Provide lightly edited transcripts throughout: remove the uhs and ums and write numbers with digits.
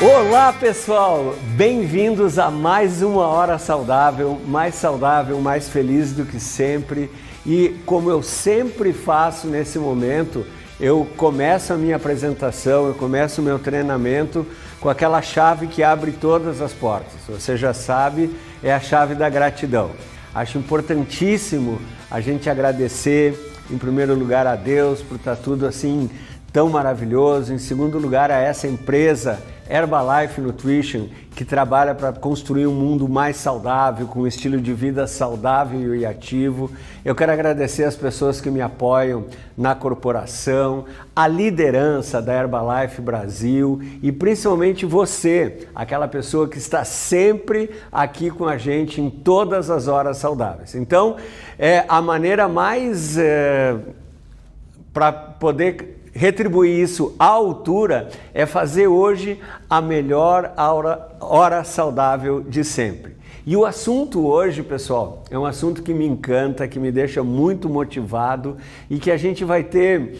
Olá pessoal, bem-vindos a mais uma Hora Saudável, mais feliz do que sempre. E como eu sempre faço nesse momento, eu começo a minha apresentação, eu começo o meu treinamento com aquela chave que abre todas as portas. Você já sabe, é a chave da gratidão. Acho importantíssimo a gente agradecer, em primeiro lugar, a Deus por estar tudo assim tão maravilhoso. Em segundo lugar, a essa empresa Herbalife Nutrition, que trabalha para construir um mundo mais saudável, com um estilo de vida saudável e ativo. Eu quero agradecer as pessoas que me apoiam na corporação, a liderança da Herbalife Brasil e principalmente você, aquela pessoa que está sempre aqui com a gente em todas as horas saudáveis. Então, a maneira mais para poder retribuir isso à altura é fazer hoje a melhor hora saudável de sempre. E o assunto hoje, pessoal, é um assunto que me encanta, que me deixa muito motivado e que a gente vai ter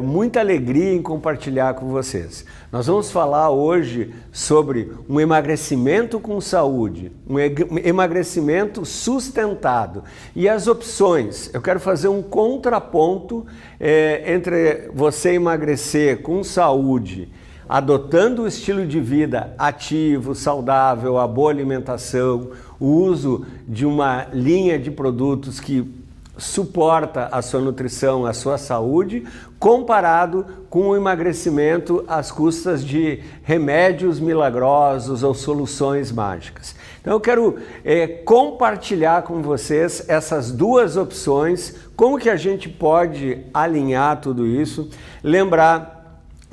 muita alegria em compartilhar com vocês. Nós vamos falar hoje sobre um emagrecimento com saúde, um emagrecimento sustentado e as opções. Eu quero fazer um contraponto entre você emagrecer com saúde, adotando o estilo de vida ativo, saudável, a boa alimentação, o uso de uma linha de produtos que suporta a sua nutrição, a sua saúde, comparado com o emagrecimento às custas de remédios milagrosos ou soluções mágicas. Então eu quero compartilhar com vocês essas duas opções, como que a gente pode alinhar tudo isso, lembrar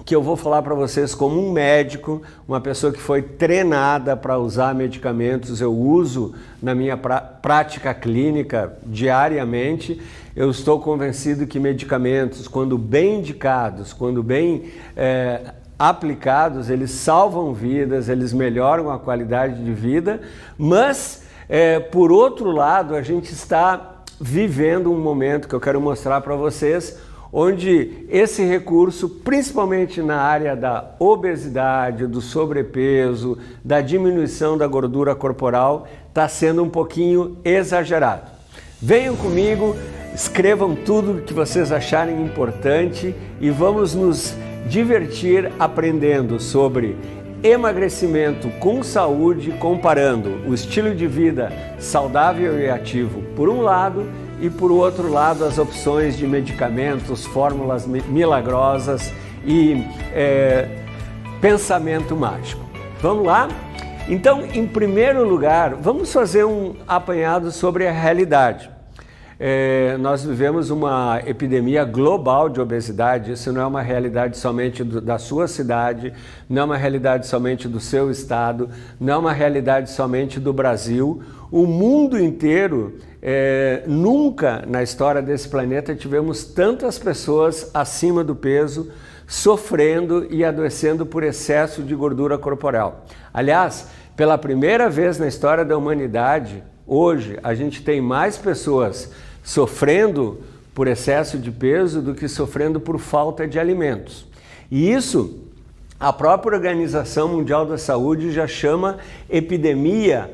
que eu vou falar para vocês como um médico, uma pessoa que foi treinada para usar medicamentos, eu uso na minha prática clínica diariamente. Eu estou convencido que medicamentos, quando bem indicados, quando bem aplicados, eles salvam vidas, eles melhoram a qualidade de vida, mas, por outro lado, a gente está vivendo um momento que eu quero mostrar para vocês, onde esse recurso, principalmente na área da obesidade, do sobrepeso, da diminuição da gordura corporal, está sendo um pouquinho exagerado. Venham comigo, escrevam tudo que vocês acharem importante e vamos nos divertir aprendendo sobre emagrecimento com saúde, comparando o estilo de vida saudável e ativo por um lado e por outro lado as opções de medicamentos, fórmulas milagrosas e pensamento mágico. Vamos lá? Então, em primeiro lugar, vamos fazer um apanhado sobre a realidade. Nós vivemos uma epidemia global de obesidade. Isso não é uma realidade somente da sua cidade, não é uma realidade somente do seu estado, não é uma realidade somente do Brasil. O mundo inteiro, nunca na história desse planeta tivemos tantas pessoas acima do peso, sofrendo e adoecendo por excesso de gordura corporal. Aliás, pela primeira vez na história da humanidade, hoje a gente tem mais pessoas sofrendo por excesso de peso do que sofrendo por falta de alimentos. E isso, a própria Organização Mundial da Saúde já chama epidemia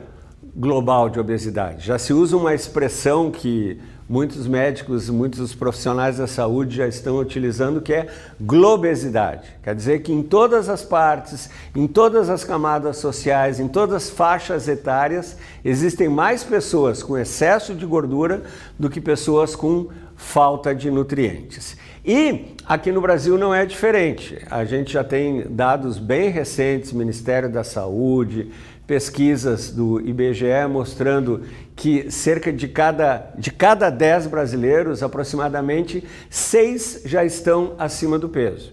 global de obesidade. Já se usa uma expressão que muitos médicos, muitos profissionais da saúde já estão utilizando, que é globesidade. Quer dizer que em todas as partes, em todas as camadas sociais, em todas as faixas etárias, existem mais pessoas com excesso de gordura do que pessoas com falta de nutrientes. E aqui no Brasil não é diferente. A gente já tem dados bem recentes, Ministério da Saúde, pesquisas do IBGE mostrando que cerca de cada 10 brasileiros, aproximadamente 6 já estão acima do peso.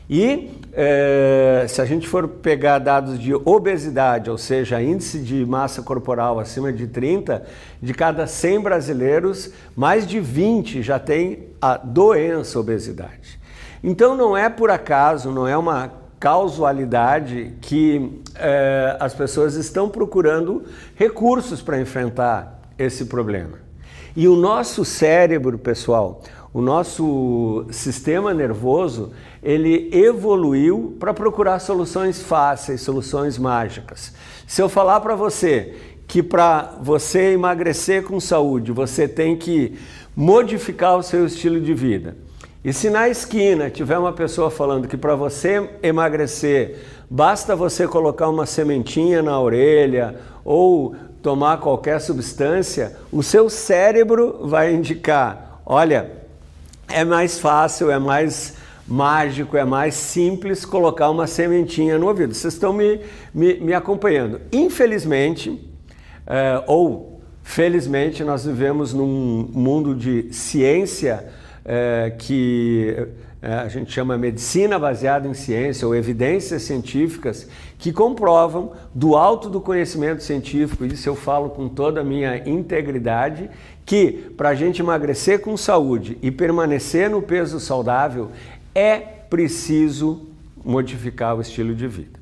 E se a gente for pegar dados de obesidade, ou seja, índice de massa corporal acima de 30, de cada 100 brasileiros, mais de 20 já tem a doença obesidade. Então não é por acaso, não é uma causalidade que as pessoas estão procurando recursos para enfrentar esse problema. E o nosso cérebro, pessoal, o nosso sistema nervoso, ele evoluiu para procurar soluções fáceis, soluções mágicas. Se eu falar para você que para você emagrecer com saúde, você tem que modificar o seu estilo de vida, e se na esquina tiver uma pessoa falando que para você emagrecer basta você colocar uma sementinha na orelha ou tomar qualquer substância, o seu cérebro vai indicar, olha, é mais fácil, é mais mágico, é mais simples colocar uma sementinha no ouvido. Vocês estão me acompanhando. Infelizmente, ou felizmente, nós vivemos num mundo de ciência que a gente chama medicina baseada em ciência ou evidências científicas que comprovam do alto do conhecimento científico, isso eu falo com toda a minha integridade, que para a gente emagrecer com saúde e permanecer no peso saudável é preciso modificar o estilo de vida.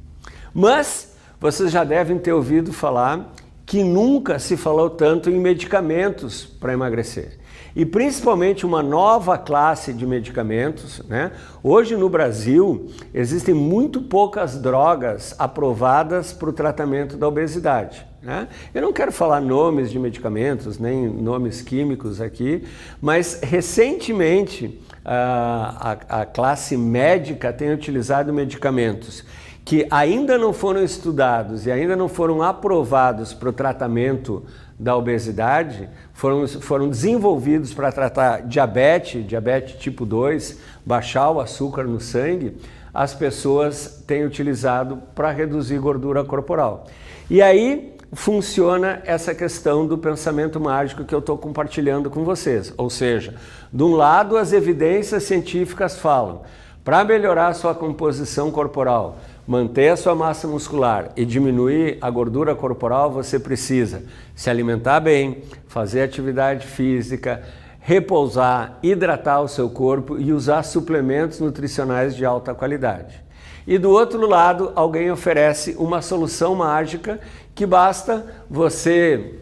Mas vocês já devem ter ouvido falar que nunca se falou tanto em medicamentos para emagrecer. E principalmente uma nova classe de medicamentos, né? Hoje no Brasil existem muito poucas drogas aprovadas para o tratamento da obesidade, né? Eu não quero falar nomes de medicamentos, nem nomes químicos aqui, mas recentemente a classe médica tem utilizado medicamentos que ainda não foram estudados e ainda não foram aprovados para o tratamento da obesidade, foram desenvolvidos para tratar diabetes tipo 2, baixar o açúcar no sangue, as pessoas têm utilizado para reduzir gordura corporal. E aí funciona essa questão do pensamento mágico que eu estou compartilhando com vocês. Ou seja, de um lado as evidências científicas falam, para melhorar a sua composição corporal, manter a sua massa muscular e diminuir a gordura corporal, você precisa se alimentar bem, fazer atividade física, repousar, hidratar o seu corpo e usar suplementos nutricionais de alta qualidade. E do outro lado, alguém oferece uma solução mágica que basta você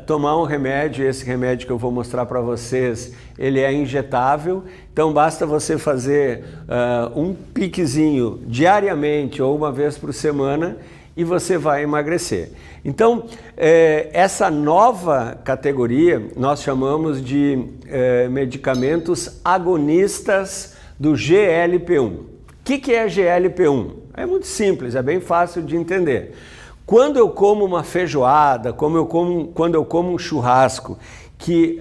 tomar um remédio. Esse remédio que eu vou mostrar para vocês, ele é injetável, então basta você fazer um piquezinho diariamente ou uma vez por semana e você vai emagrecer. Então, essa nova categoria nós chamamos de medicamentos agonistas do GLP-1. O que é GLP-1? É muito simples, é bem fácil de entender. Quando eu como uma feijoada, quando eu como um churrasco, que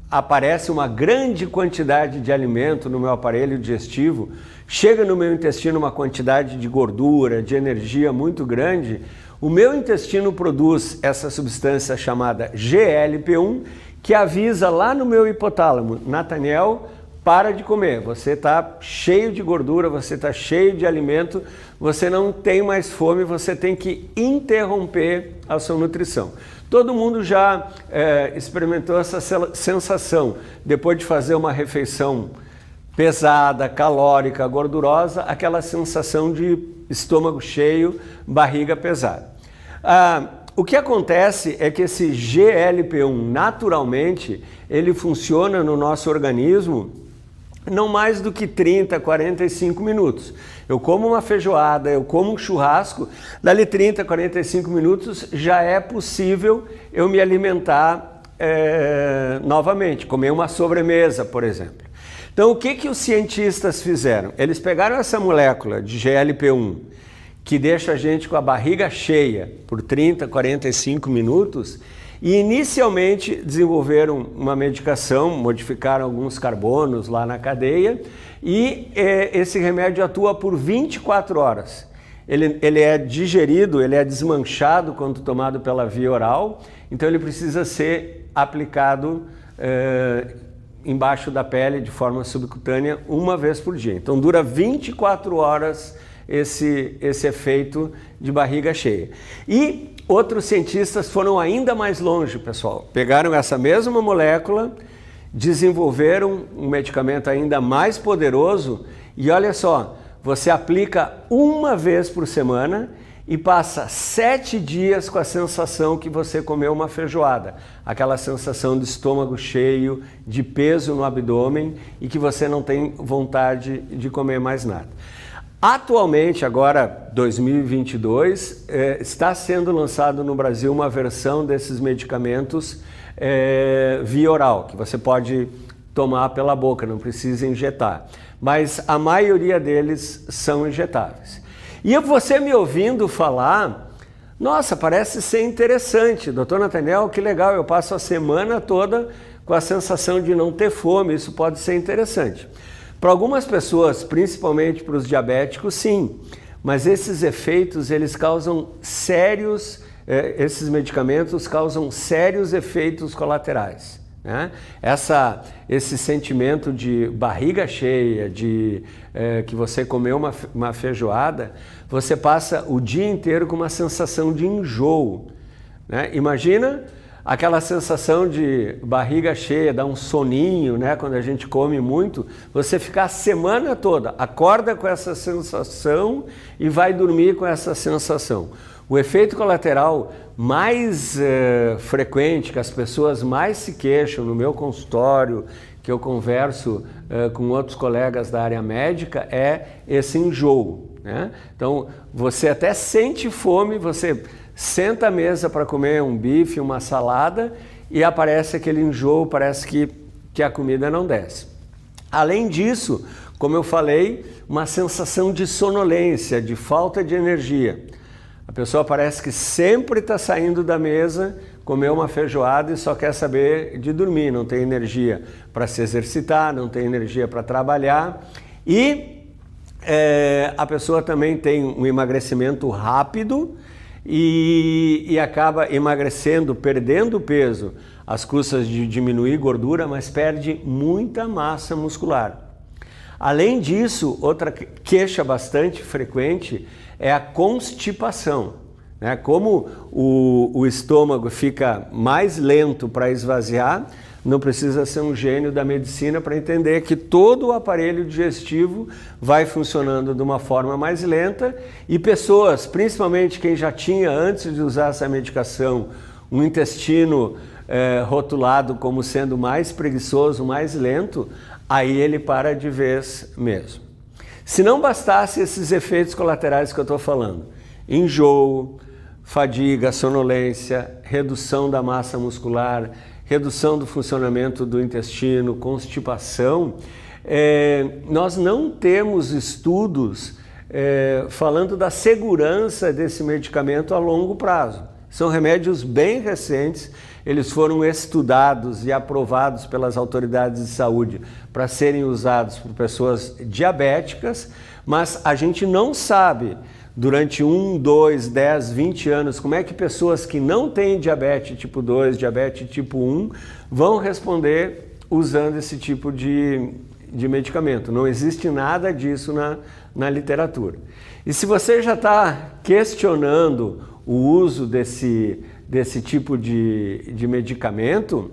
aparece uma grande quantidade de alimento no meu aparelho digestivo, chega no meu intestino uma quantidade de gordura, de energia muito grande, o meu intestino produz essa substância chamada GLP-1, que avisa lá no meu hipotálamo, Nathaniel, para de comer, você está cheio de gordura, você está cheio de alimento, você não tem mais fome, você tem que interromper a sua nutrição. Todo mundo já experimentou essa sensação, depois de fazer uma refeição pesada, calórica, gordurosa, aquela sensação de estômago cheio, barriga pesada. O que acontece é que esse GLP-1, naturalmente, ele funciona no nosso organismo não mais do que 30, 45 minutos. Eu como uma feijoada, eu como um churrasco, dali 30, 45 minutos já é possível eu me alimentar novamente, comer uma sobremesa, por exemplo. Então, o que os cientistas fizeram? Eles pegaram essa molécula de GLP-1, que deixa a gente com a barriga cheia por 30, 45 minutos, e inicialmente desenvolveram uma medicação, modificaram alguns carbonos lá na cadeia, e esse remédio atua por 24 horas. Ele é digerido, ele é desmanchado quando tomado pela via oral, então ele precisa ser aplicado embaixo da pele de forma subcutânea uma vez por dia. Então dura 24 horas esse efeito de barriga cheia. E outros cientistas foram ainda mais longe, pessoal. Pegaram essa mesma molécula, desenvolveram um medicamento ainda mais poderoso e olha só, você aplica uma vez por semana e passa 7 dias com a sensação que você comeu uma feijoada, aquela sensação de estômago cheio, de peso no abdômen e que você não tem vontade de comer mais nada. Atualmente, agora 2022, está sendo lançado no Brasil uma versão desses medicamentos via oral, que você pode tomar pela boca, não precisa injetar. Mas a maioria deles são injetáveis. E você me ouvindo falar, nossa, parece ser interessante, doutor Nathaniel, que legal, eu passo a semana toda com a sensação de não ter fome, isso pode ser interessante. Para algumas pessoas, principalmente para os diabéticos, sim, mas esses efeitos, eles causam sérios, esses medicamentos causam sérios efeitos colaterais. Né? Esse sentimento de barriga cheia, de que você comeu uma feijoada, você passa o dia inteiro com uma sensação de enjoo. Né? Imagina aquela sensação de barriga cheia, dá um soninho, né? Quando a gente come muito, você ficar a semana toda, acorda com essa sensação e vai dormir com essa sensação. O efeito colateral mais frequente, que as pessoas mais se queixam no meu consultório, que eu converso com outros colegas da área médica, é esse enjoo. Né? Então, você até sente fome, você senta à mesa para comer um bife, uma salada e aparece aquele enjoo, parece que a comida não desce. Além disso, como eu falei, uma sensação de sonolência, de falta de energia. A pessoa parece que sempre está saindo da mesa, comeu uma feijoada e só quer saber de dormir, não tem energia para se exercitar, não tem energia para trabalhar e a pessoa também tem um emagrecimento rápido e acaba emagrecendo, perdendo peso às custas de diminuir gordura, mas perde muita massa muscular. Além disso, outra queixa bastante frequente é a constipação. Né? Como o estômago fica mais lento para esvaziar, não precisa ser um gênio da medicina para entender que todo o aparelho digestivo vai funcionando de uma forma mais lenta e pessoas, principalmente quem já tinha antes de usar essa medicação, um intestino rotulado como sendo mais preguiçoso, mais lento, aí ele para de vez mesmo. Se não bastasse esses efeitos colaterais que eu estou falando, enjoo, fadiga, sonolência, redução da massa muscular, redução do funcionamento do intestino, constipação, nós não temos estudos falando da segurança desse medicamento a longo prazo. São remédios bem recentes, eles foram estudados e aprovados pelas autoridades de saúde para serem usados por pessoas diabéticas, mas a gente não sabe durante 1, 2, 10, 20 anos como é que pessoas que não têm diabetes tipo 2, diabetes tipo 1 vão responder usando esse tipo de medicamento. Não existe nada disso na literatura. E se você já está questionando o uso desse tipo de medicamento,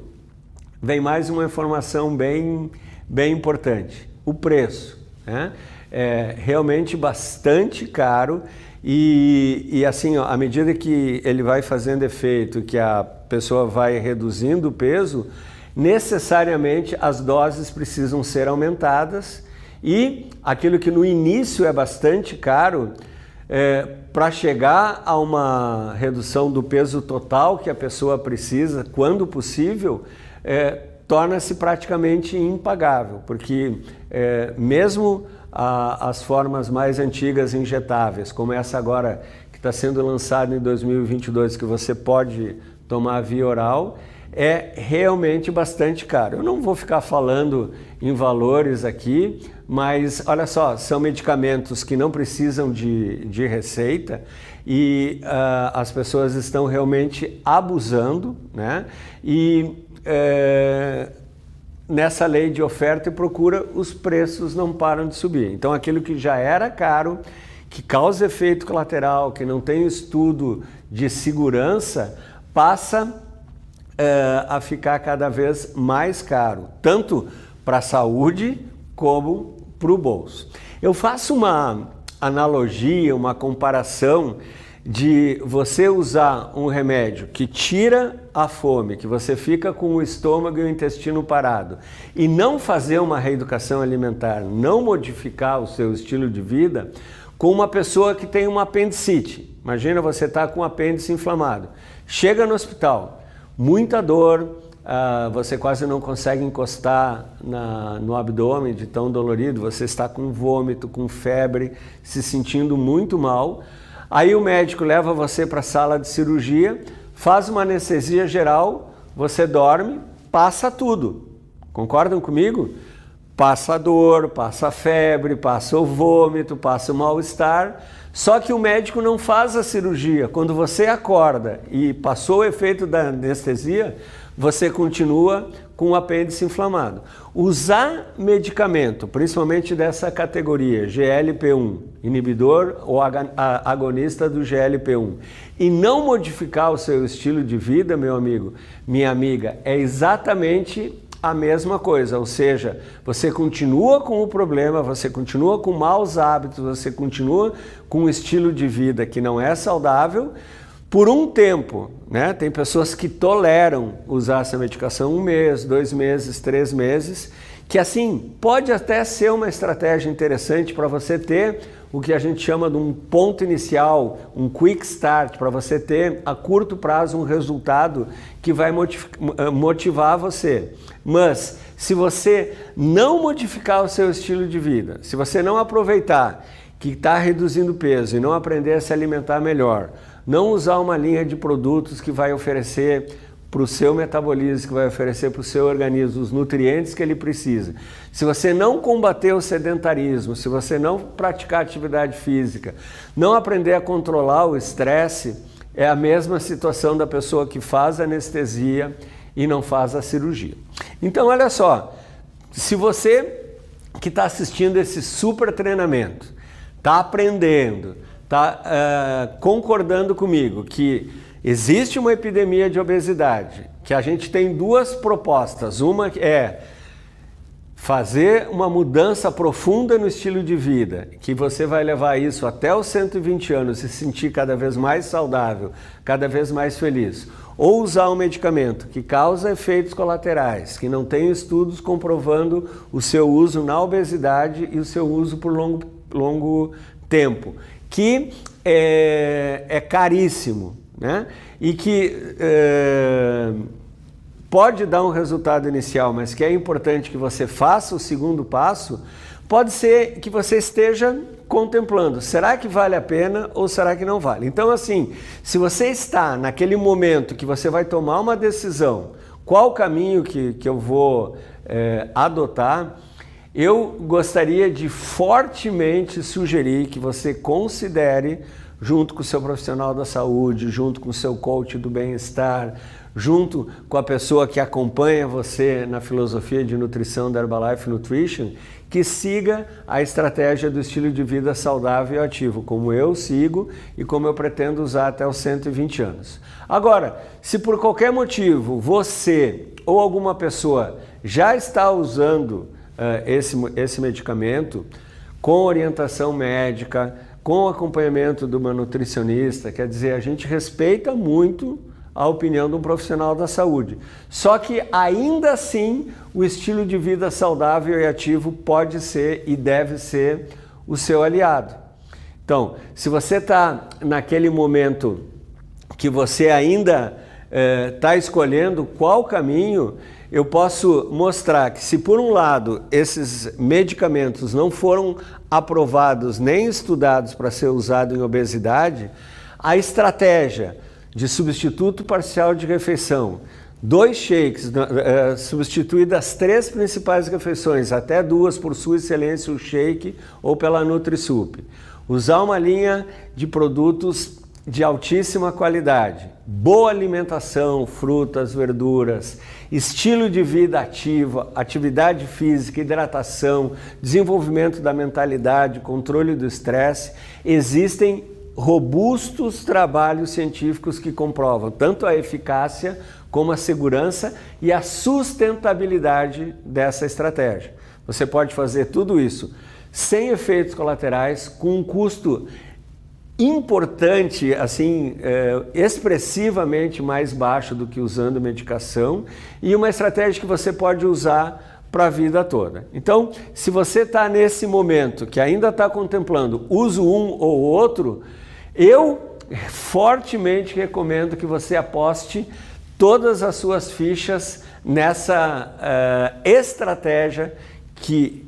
vem mais uma informação bem importante. O preço, né? É realmente bastante caro e assim, ó, à medida que ele vai fazendo efeito, que a pessoa vai reduzindo o peso, necessariamente as doses precisam ser aumentadas e aquilo que no início é bastante caro, para chegar a uma redução do peso total que a pessoa precisa, quando possível, torna-se praticamente impagável, porque mesmo as formas mais antigas injetáveis, como essa agora que está sendo lançada em 2022, que você pode tomar via oral, é realmente bastante caro. Eu não vou ficar falando em valores aqui, mas olha só, são medicamentos que não precisam de receita e as pessoas estão realmente abusando, né? E nessa lei de oferta e procura, os preços não param de subir. Então aquilo que já era caro, que causa efeito colateral, que não tem estudo de segurança, passa a ficar cada vez mais caro, tanto para a saúde como para o bolso. Eu faço uma analogia, uma comparação de você usar um remédio que tira a fome, que você fica com o estômago e o intestino parado, e não fazer uma reeducação alimentar, não modificar o seu estilo de vida, com uma pessoa que tem uma apendicite. Imagina você estar com o apêndice inflamado. Chega no hospital, muita dor, você quase não consegue encostar no abdômen de tão dolorido, você está com vômito, com febre, se sentindo muito mal. Aí o médico leva você para a sala de cirurgia, faz uma anestesia geral, você dorme, passa tudo. Concordam comigo? Passa a dor, passa a febre, passa o vômito, passa o mal-estar. Só que o médico não faz a cirurgia. Quando você acorda e passou o efeito da anestesia, você continua com o apêndice inflamado. Usar medicamento, principalmente dessa categoria, GLP-1, inibidor ou agonista do GLP-1, e não modificar o seu estilo de vida, meu amigo, minha amiga, é exatamente a mesma coisa, ou seja, você continua com o problema, você continua com maus hábitos, você continua com um estilo de vida que não é saudável por um tempo, né? Tem pessoas que toleram usar essa medicação 1 mês, 2 meses, 3 meses, que assim pode até ser uma estratégia interessante para você ter o que a gente chama de um ponto inicial, um quick start, para você ter a curto prazo um resultado que vai motivar você. Mas se você não modificar o seu estilo de vida, se você não aproveitar que está reduzindo peso e não aprender a se alimentar melhor, não usar uma linha de produtos que vai oferecer para o seu metabolismo, que vai oferecer para o seu organismo os nutrientes que ele precisa. Se você não combater o sedentarismo, se você não praticar atividade física, não aprender a controlar o estresse, é a mesma situação da pessoa que faz anestesia e não faz a cirurgia. Então, olha só, se você que está assistindo esse super treinamento, está aprendendo, está concordando comigo que existe uma epidemia de obesidade, que a gente tem 2 propostas. Uma é fazer uma mudança profunda no estilo de vida, que você vai levar isso até os 120 anos e se sentir cada vez mais saudável, cada vez mais feliz. Ou usar um medicamento que causa efeitos colaterais, que não tem estudos comprovando o seu uso na obesidade e o seu uso por longo tempo, que é caríssimo, né? E que pode dar um resultado inicial, mas que é importante que você faça o segundo passo, pode ser que você esteja contemplando, será que vale a pena ou será que não vale? Então assim, se você está naquele momento que você vai tomar uma decisão, qual o caminho que eu vou adotar, eu gostaria de fortemente sugerir que você considere, junto com o seu profissional da saúde, junto com o seu coach do bem-estar, junto com a pessoa que acompanha você na filosofia de nutrição da Herbalife Nutrition, que siga a estratégia do estilo de vida saudável e ativo, como eu sigo e como eu pretendo usar até os 120 anos. Agora, se por qualquer motivo você ou alguma pessoa já está usando esse medicamento com orientação médica, com acompanhamento de uma nutricionista, quer dizer, a gente respeita muito a opinião de um profissional da saúde. Só que ainda assim o estilo de vida saudável e ativo pode ser e deve ser o seu aliado. Então, se você está naquele momento que você ainda está escolhendo qual caminho, eu posso mostrar que se por um lado esses medicamentos não foram aprovados nem estudados para ser usado em obesidade, a estratégia de substituto parcial de refeição, 2 shakes, substituir das 3 principais refeições, até 2 por sua excelência o shake ou pela NutriSup, usar uma linha de produtos de altíssima qualidade, boa alimentação, frutas, verduras, estilo de vida ativo, atividade física, hidratação, desenvolvimento da mentalidade, controle do estresse, existem robustos trabalhos científicos que comprovam tanto a eficácia como a segurança e a sustentabilidade dessa estratégia. Você pode fazer tudo isso sem efeitos colaterais, com um custo importante, assim, expressivamente mais baixo do que usando medicação, e uma estratégia que você pode usar para a vida toda. Então, se você está nesse momento que ainda está contemplando uso um ou outro, eu fortemente recomendo que você aposte todas as suas fichas nessa estratégia que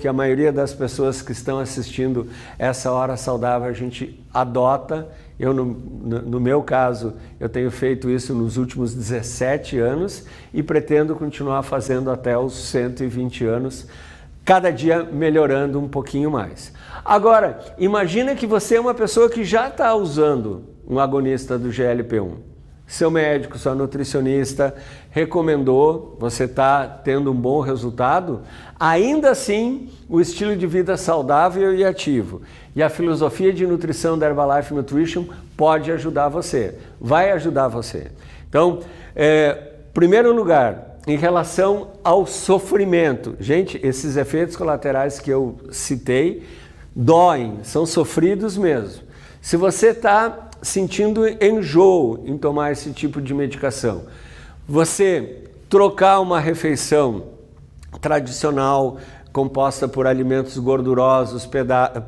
a maioria das pessoas que estão assistindo essa Hora Saudável, a gente adota. Eu, no meu caso, eu tenho feito isso nos últimos 17 anos e pretendo continuar fazendo até os 120 anos, cada dia melhorando um pouquinho mais. Agora, imagina que você é uma pessoa que já está usando um agonista do GLP-1. Seu médico, sua nutricionista recomendou, você está tendo um bom resultado, ainda assim o estilo de vida saudável e ativo e a filosofia de nutrição da Herbalife Nutrition pode ajudar você, vai ajudar você. Então, primeiro lugar, em relação ao sofrimento, gente, esses efeitos colaterais que eu citei doem, são sofridos mesmo. Se você está sentindo enjoo em tomar esse tipo de medicação, você trocar uma refeição tradicional composta por alimentos gordurosos,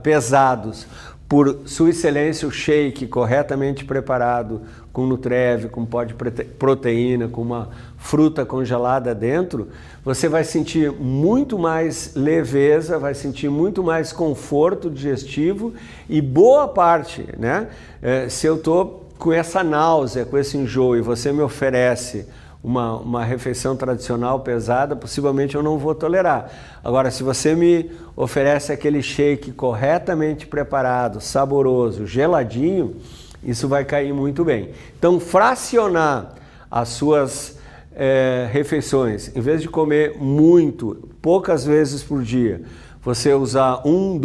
pesados, por Sua Excelência o shake corretamente preparado, com Nutrev, com pó de proteína, com uma fruta congelada dentro, você vai sentir muito mais leveza, vai sentir muito mais conforto digestivo e boa parte, né? Se eu estou com essa náusea, com esse enjoo e você me oferece uma refeição tradicional pesada, possivelmente eu não vou tolerar. Agora, se você me oferece aquele shake corretamente preparado, saboroso, geladinho, isso vai cair muito bem. Então, fracionar as suas refeições, em vez de comer muito, poucas vezes por dia, você usar um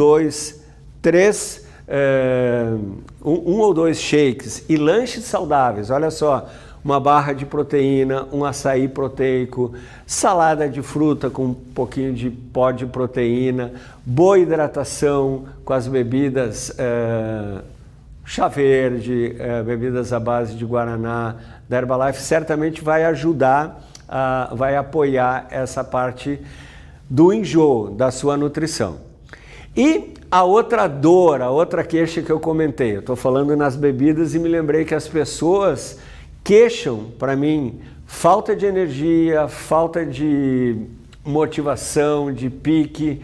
ou dois shakes e lanches saudáveis, olha só, uma barra de proteína, um açaí proteico, salada de fruta com um pouquinho de pó de proteína, boa hidratação com as bebidas chá verde, bebidas à base de guaraná da Herbalife, certamente vai ajudar, vai apoiar essa parte do enjoo da sua nutrição. E a outra dor, a outra queixa que eu comentei, eu estou falando nas bebidas e me lembrei que as pessoas queixam, para mim, falta de energia, falta de motivação, de pique,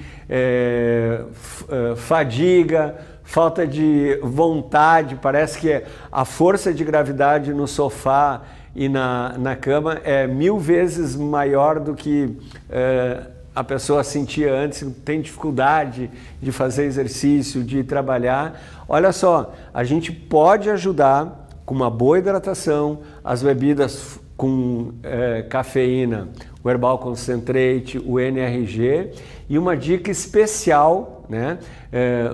fadiga, falta de vontade. Parece que a força de gravidade no sofá e na cama é 1000 vezes maior do que a pessoa sentia antes, tem dificuldade de fazer exercício, de trabalhar. Olha só, a gente pode ajudar com uma boa hidratação, as bebidas com cafeína, o Herbal Concentrate, o NRG, e uma dica especial, né?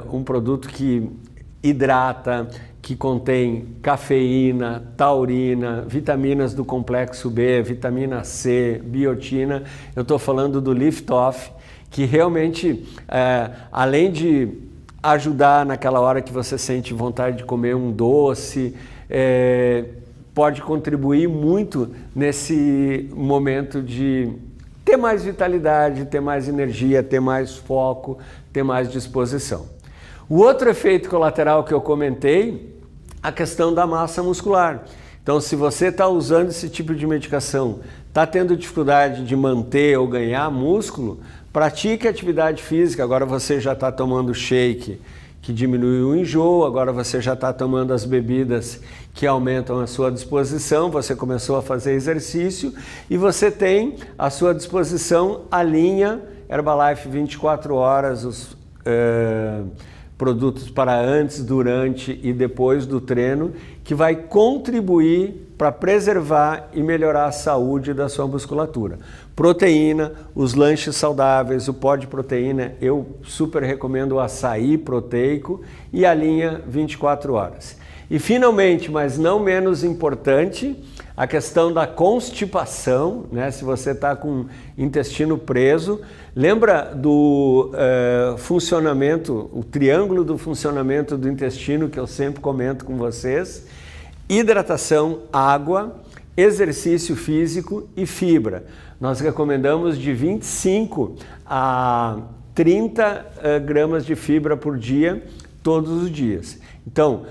Um produto que hidrata, que contém cafeína, taurina, vitaminas do complexo B, vitamina C, biotina. Eu estou falando do Lift Off, que realmente, além de ajudar naquela hora que você sente vontade de comer um doce, pode contribuir muito nesse momento de ter mais vitalidade, ter mais energia, ter mais foco, ter mais disposição. O outro efeito colateral que eu comentei, a questão da massa muscular. Então, se você está usando esse tipo de medicação, está tendo dificuldade de manter ou ganhar músculo, pratique atividade física. Agora você já está tomando shake, que diminui o enjoo, agora você já está tomando as bebidas que aumentam a sua disposição, você começou a fazer exercício e você tem à sua disposição a linha Herbalife 24 horas, os produtos para antes, durante e depois do treino, que vai contribuir para preservar e melhorar a saúde da sua musculatura. Proteína, os lanches saudáveis, o pó de proteína, eu super recomendo o açaí proteico e a linha 24 horas. E finalmente, mas não menos importante, a questão da constipação, né? Se você está com intestino preso, lembra do funcionamento, o triângulo do funcionamento do intestino que eu sempre comento com vocês: hidratação, água, exercício físico e fibra. Nós recomendamos de 25 a 30 gramas de fibra por dia, todos os dias. Então,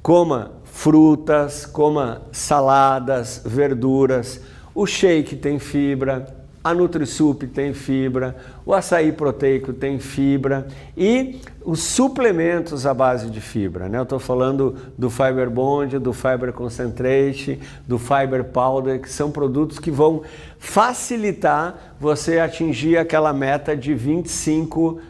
coma frutas, coma saladas, verduras, o shake tem fibra, a NutriSup tem fibra, o açaí proteico tem fibra e os suplementos à base de fibra, né? Eu estou falando do Fiber Bond, do Fiber Concentrate, do Fiber Powder, que são produtos que vão facilitar você atingir aquela meta de 25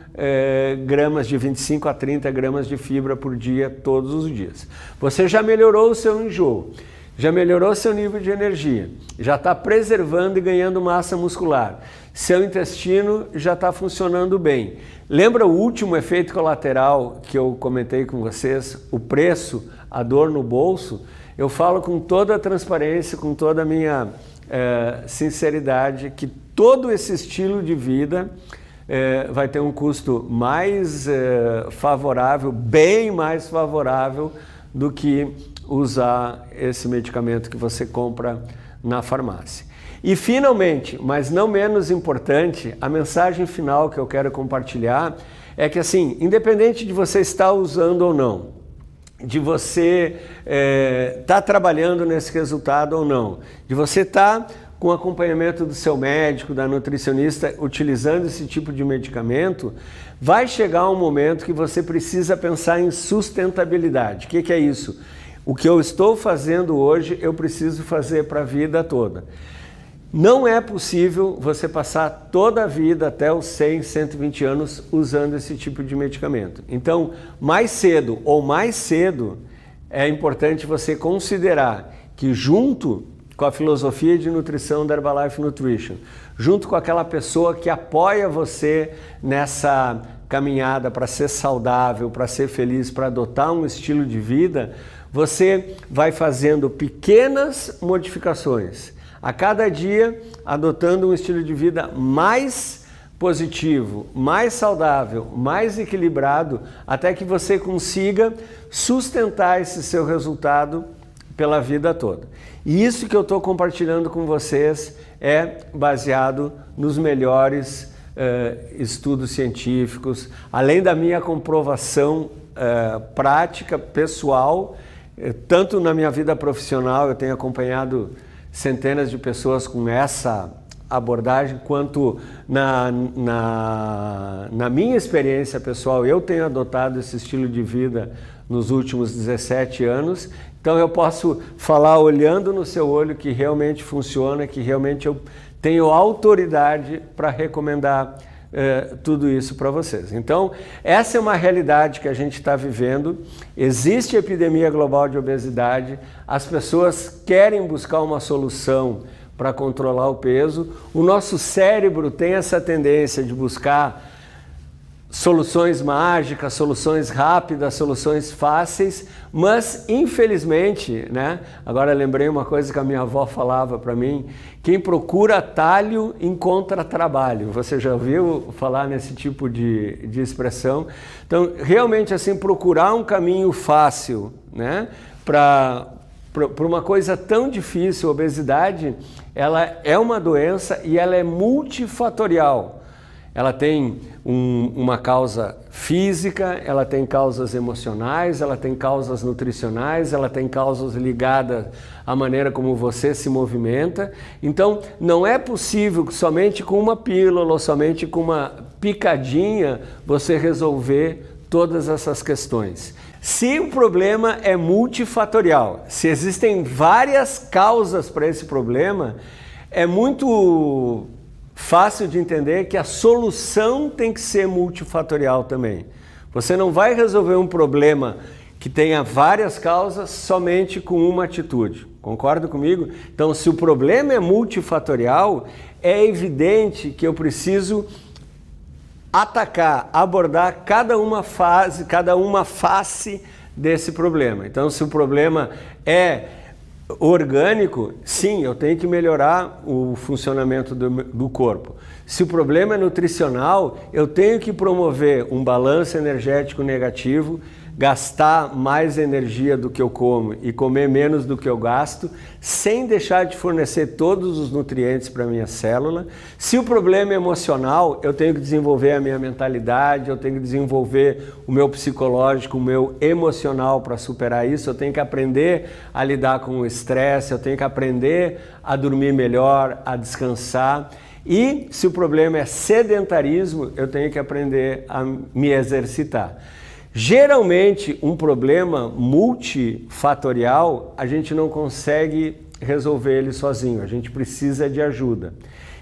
gramas, de 25 a 30 gramas de fibra por dia, todos os dias. Você já melhorou o seu enjoo, já melhorou seu nível de energia, já está preservando e ganhando massa muscular, seu intestino já está funcionando bem. Lembra o último efeito colateral que eu comentei com vocês, o preço, a dor no bolso? Eu falo com toda a transparência, com toda a minha sinceridade, que todo esse estilo de vida vai ter um custo mais favorável, bem mais favorável do que usar esse medicamento que você compra na farmácia. E finalmente, mas não menos importante, a mensagem final que eu quero compartilhar é que, assim, independente de você estar usando ou não, de você estar trabalhando nesse resultado ou não, de você estar com acompanhamento do seu médico, da nutricionista, utilizando esse tipo de medicamento, vai chegar um momento que você precisa pensar em sustentabilidade. O que é isso? O que eu estou fazendo hoje, eu preciso fazer para a vida toda. Não é possível você passar toda a vida até os 100, 120 anos usando esse tipo de medicamento. Então, mais cedo ou mais cedo, é importante você considerar que, junto com a filosofia de nutrição da Herbalife Nutrition, junto com aquela pessoa que apoia você nessa caminhada para ser saudável, para ser feliz, para adotar um estilo de vida, você vai fazendo pequenas modificações. A cada dia, adotando um estilo de vida mais positivo, mais saudável, mais equilibrado, até que você consiga sustentar esse seu resultado pela vida toda. E isso que eu estou compartilhando com vocês é baseado nos melhores estudos científicos, além da minha comprovação prática, pessoal, tanto na minha vida profissional, eu tenho acompanhado centenas de pessoas com essa abordagem, quanto na minha experiência pessoal, eu tenho adotado esse estilo de vida nos últimos 17 anos, então eu posso falar olhando no seu olho que realmente funciona, que realmente eu tenho autoridade para recomendar tudo isso para vocês. Então, essa é uma realidade que a gente está vivendo, existe epidemia global de obesidade, as pessoas querem buscar uma solução para controlar o peso, o nosso cérebro tem essa tendência de buscar soluções mágicas, soluções rápidas, soluções fáceis, mas infelizmente, né? Agora lembrei uma coisa que a minha avó falava para mim: quem procura atalho encontra trabalho. Você já ouviu falar nesse tipo de expressão? Então, realmente, assim, procurar um caminho fácil, né? Para uma coisa tão difícil, a obesidade, ela é uma doença e ela é multifatorial. Ela tem uma causa física, ela tem causas emocionais, ela tem causas nutricionais, ela tem causas ligadas à maneira como você se movimenta. Então, não é possível que somente com uma pílula ou somente com uma picadinha você resolver todas essas questões. Se o problema é multifatorial, se existem várias causas para esse problema, é muito fácil de entender que a solução tem que ser multifatorial também. Você não vai resolver um problema que tenha várias causas somente com uma atitude. Concorda comigo? Então, se o problema é multifatorial, é evidente que eu preciso atacar, abordar cada uma face desse problema. Então, se o problema é orgânico, sim, eu tenho que melhorar o funcionamento do corpo. Se o problema é nutricional, eu tenho que promover um balanço energético negativo, gastar mais energia do que eu como e comer menos do que eu gasto, sem deixar de fornecer todos os nutrientes para a minha célula. Se o problema é emocional, eu tenho que desenvolver a minha mentalidade, eu tenho que desenvolver o meu psicológico, o meu emocional para superar isso, eu tenho que aprender a lidar com o estresse, eu tenho que aprender a dormir melhor, a descansar. E se o problema é sedentarismo, eu tenho que aprender a me exercitar. Geralmente, um problema multifatorial, a gente não consegue resolver ele sozinho, a gente precisa de ajuda.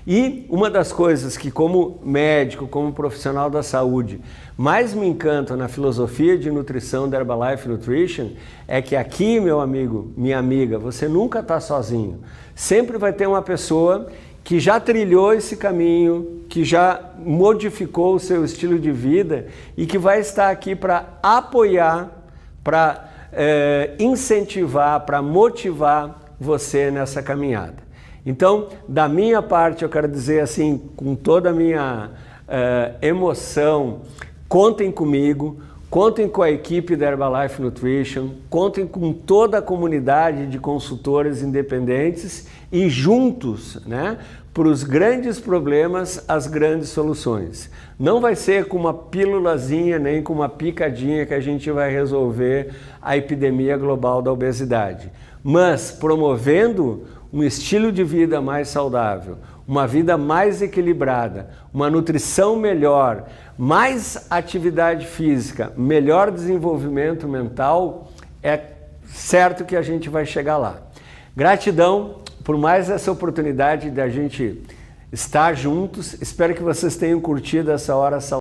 E uma das coisas que, como médico, como profissional da saúde, mais me encanta na filosofia de nutrição da Herbalife Nutrition é que aqui, meu amigo, minha amiga, você nunca está sozinho. Sempre vai ter uma pessoa que já trilhou esse caminho, que já modificou o seu estilo de vida e que vai estar aqui para apoiar, para incentivar, para motivar você nessa caminhada. Então, da minha parte, eu quero dizer assim, com toda a minha emoção, contem comigo, contem com a equipe da Herbalife Nutrition, contem com toda a comunidade de consultores independentes e juntos, né, para os grandes problemas, as grandes soluções. Não vai ser com uma pílulazinha nem com uma picadinha que a gente vai resolver a epidemia global da obesidade, mas promovendo um estilo de vida mais saudável, uma vida mais equilibrada, uma nutrição melhor, mais atividade física, melhor desenvolvimento mental, é certo que a gente vai chegar lá. Gratidão por mais essa oportunidade de a gente estar juntos. Espero que vocês tenham curtido essa hora saudável.